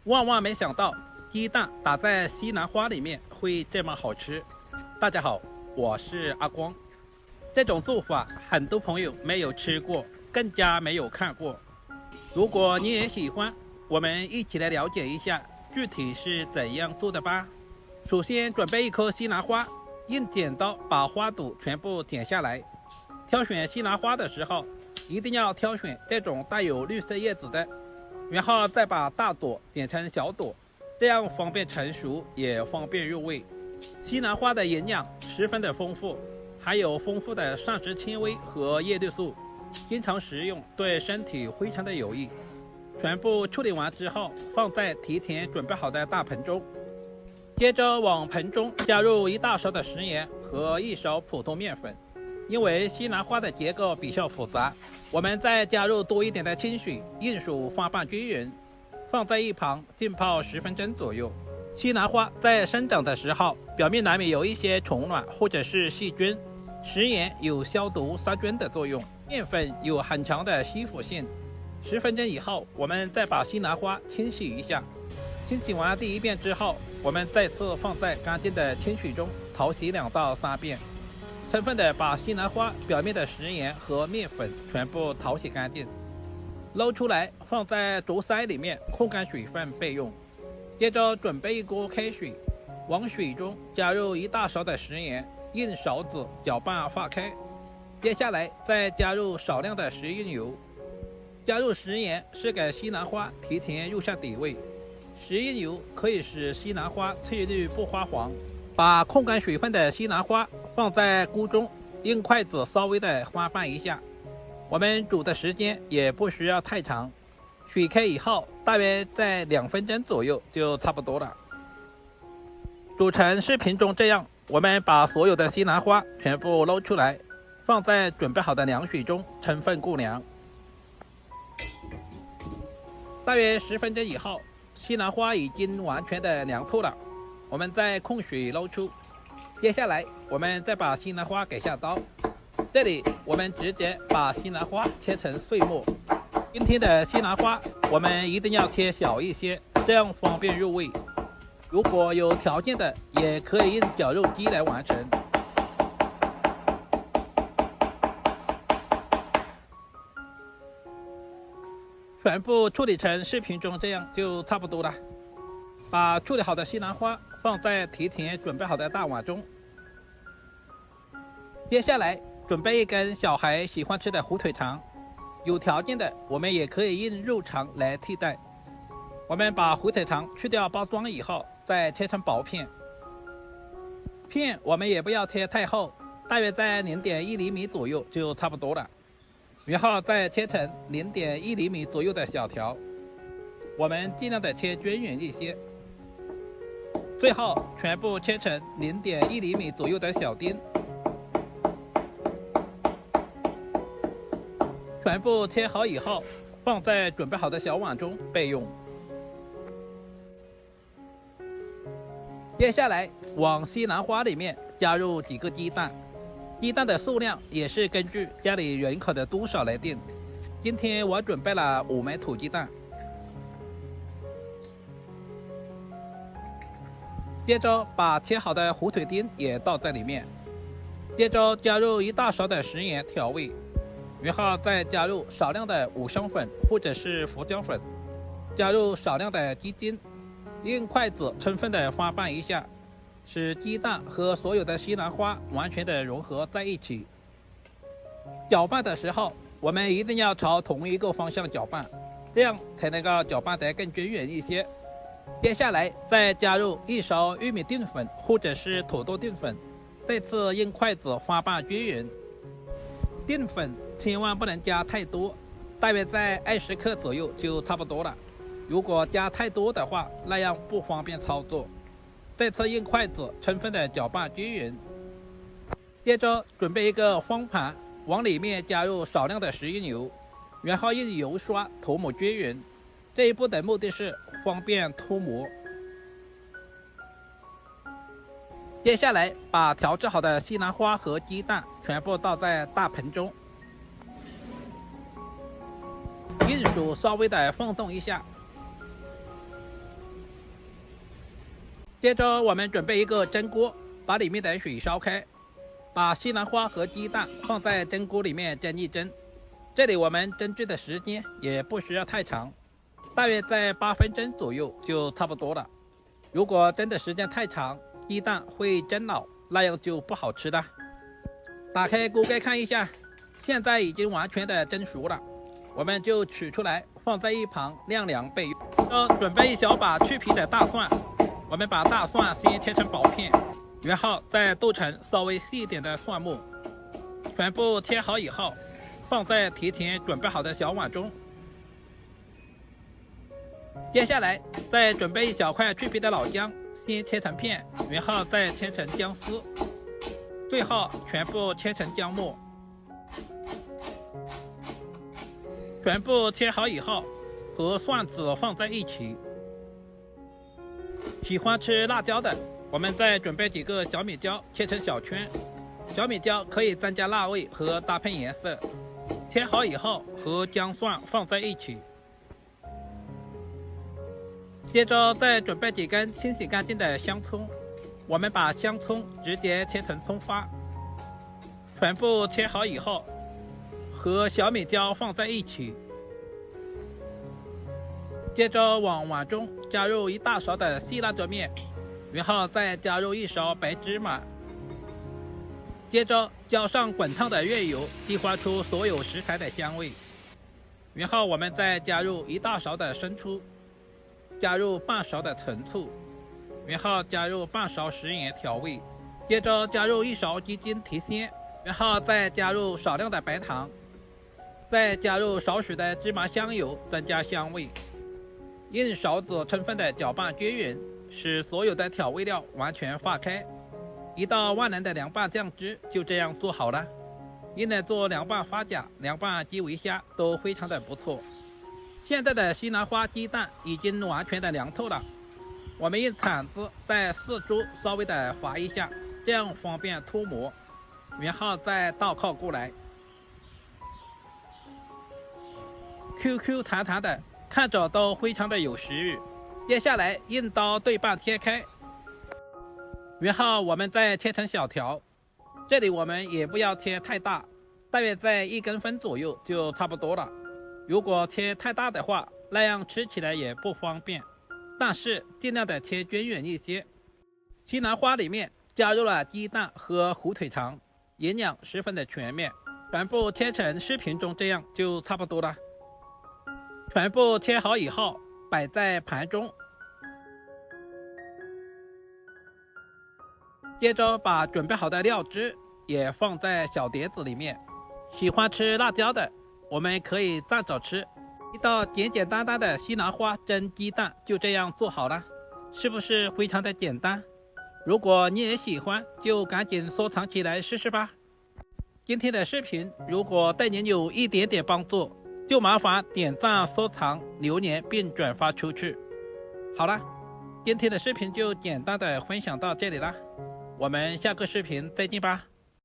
万万没想到，鸡蛋打在西兰花里面会这么好吃。大家好，我是阿光。这种做法很多朋友没有吃过，更加没有看过。如果你也喜欢，我们一起来了解一下具体是怎样做的吧。首先准备一颗西兰花，用剪刀把花朵全部剪下来。挑选西兰花的时候，一定要挑选这种带有绿色叶子的，然后再把大朵剪成小朵，这样方便成熟也方便入味。西兰花的营养十分的丰富，含有丰富的膳食纤维和叶绿素，经常食用对身体非常的有益。全部处理完之后，放在提前准备好的大盆中。接着往盆中加入1大勺的食盐和1勺普通面粉。因为西兰花的结构比较复杂，我们再加入多一点的清水，用手翻拌均匀，放在一旁浸泡10分钟左右。西兰花在生长的时候，表面难免有一些虫卵或者是细菌，食盐有消毒杀菌的作用，面粉有很强的吸附性。10分钟以后，我们再把西兰花清洗一下。清洗完第一遍之后，我们再次放在干净的清水中淘洗2到3遍。充分的把西兰花表面的食盐和面粉全部淘洗干净，捞出来放在竹筛里面控干水分备用。接着准备一锅开水，往水中加入1大勺的食盐，用勺子搅拌化开。接下来再加入少量的食用油。加入食盐是给西兰花提前入下底味，食用油可以使西兰花翠绿不发黄。把控干水分的西兰花放在锅中，用筷子稍微的翻拌一下。我们煮的时间也不需要太长，水开以后大约在2分钟左右就差不多了。煮成视频中这样，我们把所有的西兰花全部捞出来，放在准备好的凉水中充分过凉。大约10分钟以后，西兰花已经完全的凉透了。我们再控水捞出，接下来我们再把西兰花给下刀。这里我们直接把西兰花切成碎末。今天的西兰花我们一定要切小一些，这样方便入味。如果有条件的，也可以用绞肉机来完成。全部处理成视频中这样就差不多了。把处理好的西兰花放在提前准备好的大碗中。接下来准备一根小孩喜欢吃的火腿肠，有条件的我们也可以用肉肠来替代。我们把火腿肠去掉包装以后，再切成薄片。片我们也不要切太厚，大约在0.1厘米左右就差不多了。然后再切成0.1厘米左右的小条，我们尽量的切均匀一些。最后全部切成0.1厘米左右的小丁，全部切好以后，放在准备好的小碗中备用。接下来往西兰花里面加入几个鸡蛋，鸡蛋的数量也是根据家里人口的多少来定。今天我准备了5枚土鸡蛋。接着把切好的火腿丁也倒在里面，接着加入1大勺的食盐调味，然后再加入少量的五香粉或者是胡椒粉，加入少量的鸡精，用筷子充分的翻拌一下，使鸡蛋和所有的西兰花完全的融合在一起。搅拌的时候，我们一定要朝同一个方向搅拌，这样才能够搅拌得更均匀一些。接下来再加入1勺玉米淀粉或者是土豆淀粉，再次用筷子翻拌均匀。淀粉千万不能加太多，大约在20克左右就差不多了。如果加太多的话，那样不方便操作。再次用筷子充分的搅拌均匀。接着准备一个方盘，往里面加入少量的食用油，然后用油刷涂抹均匀。这一步的目的是方便脱模。接下来把调制好的西兰花和鸡蛋全部倒在大盆中，用手稍微的晃动一下，接着我们准备一个蒸锅，把里面的水烧开，把西兰花和鸡蛋放在蒸锅里面蒸一蒸。这里我们蒸制的时间也不需要太长，大约在8分钟左右就差不多了。如果蒸的时间太长，鸡蛋会蒸老，那样就不好吃了。打开锅盖看一下，现在已经完全的蒸熟了，我们就取出来放在一旁晾凉备用。准备一小把去皮的大蒜，我们把大蒜先切成薄片，然后再剁成稍微细一点的蒜末，全部切好以后放在提前准备好的小碗中。接下来再准备一小块去皮的老姜，先切成片，然后再切成姜丝，最后全部切成姜末。全部切好以后和蒜子放在一起。喜欢吃辣椒的，我们再准备几个小米椒，切成小圈。小米椒可以增加辣味和搭配颜色。切好以后和姜蒜放在一起。接着再准备几根清洗干净的香葱，我们把香葱直接切成葱花。全部切好以后和小米椒放在一起。接着往碗中加入1大勺的细辣椒面，然后再加入1勺白芝麻。接着浇上滚烫的热油，激发出所有食材的香味。然后我们再加入1大勺的生抽，加入半勺的陈醋，然后加入半勺食盐调味。接着加入1勺鸡精提鲜，然后再加入少量的白糖，再加入少许的芝麻香油，增加香味。用勺子充分的搅拌均匀，使所有的调味料完全化开。一道万能的凉拌酱汁就这样做好了。用来做凉拌花甲、凉拌基围虾都非常的不错。现在的西兰花鸡蛋已经完全的凉透了，我们用铲子在四周稍微的划一下，这样方便脱模，然后再倒靠过来。QQ 弹弹的，看着都非常的有食欲。接下来用刀对半切开，然后我们再切成小条。这里我们也不要切太大，大约在1公分左右就差不多了。如果切太大的话，那样吃起来也不方便，但是尽量的切均匀一些。西兰花里面加入了鸡蛋和火腿肠，营养十分的全面。全部切成视频中这样就差不多了。全部切好以后摆在盘中，接着把准备好的料汁也放在小碟子里面。喜欢吃辣椒的，我们可以蘸着吃。一道简简单单的西兰花蒸鸡蛋就这样做好了，是不是非常的简单？如果你也喜欢，就赶紧收藏起来试试吧。今天的视频如果对您有一点点帮助，就麻烦点赞、收藏、留言并转发出去。好了，今天的视频就简单的分享到这里了，我们下个视频再见吧。